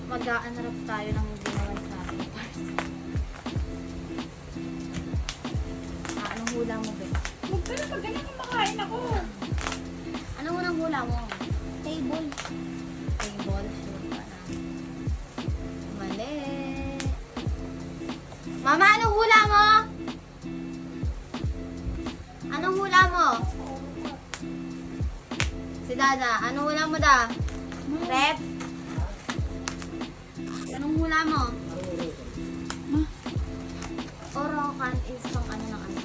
mag-aanarap tayo ng ginawan sa akin. Anong hula mo, be? Huwag ka na, pag ganyan kumakain ako. Anong unang hula mo? Table. Table, sure ka na. Mali. Mama, anong hula mo? Anong hula mo? Si Dada, anong hula mo da? Rep? Anong hula mo? Orokan is pang ano ng ano?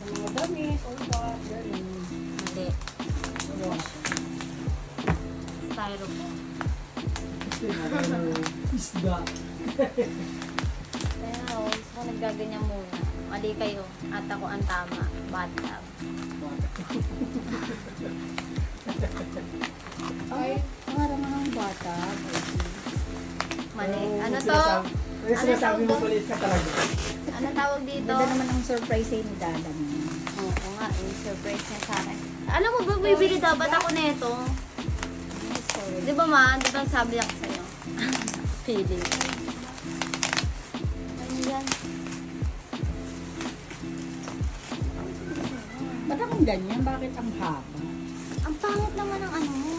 Mga damit, all that, gano'n. Hindi. Styrofoam. Isda. Pero, gusto ko naggaganyan muna. Mali kayo. At ako ang tama. Bathtub. Ay, parang mga bata. Mali. Ano to? Ano sinasabi mo kulit ka talaga? Ano tawag dito? Ganda naman ang surprise ni Dada mo. Oo nga, yung surprise niya sa akin. Alam mo ba, bibili dapat ako nito? Sorry. Di ba ma? Di ba sabi ako sa'yo? Feeling. Ano yan? Ba't akong ganyan? Bakit ang haba? Ang pangit naman ng ano mo.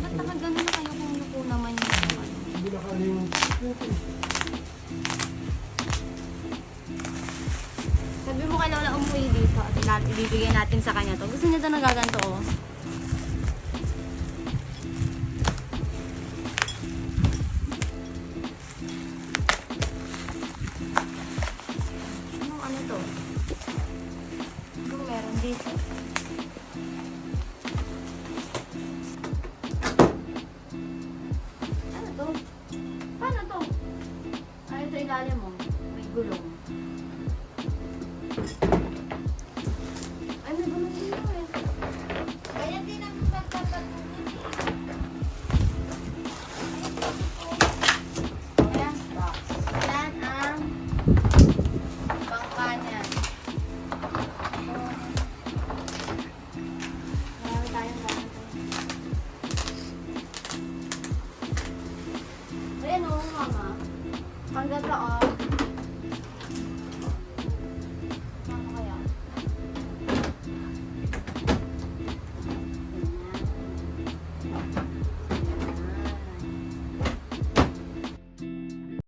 Ba't nakagano na kayo kung lupo naman yung ano? Hindi na kami yung... Sabi mo kay Lola umuwi dito at ibibigay natin sa kanya to. Gusto niya daw nagaganto oh. Ano to? Ano meron dito? Ano to? Paano to? Ano ito ilalim mo? May gulong.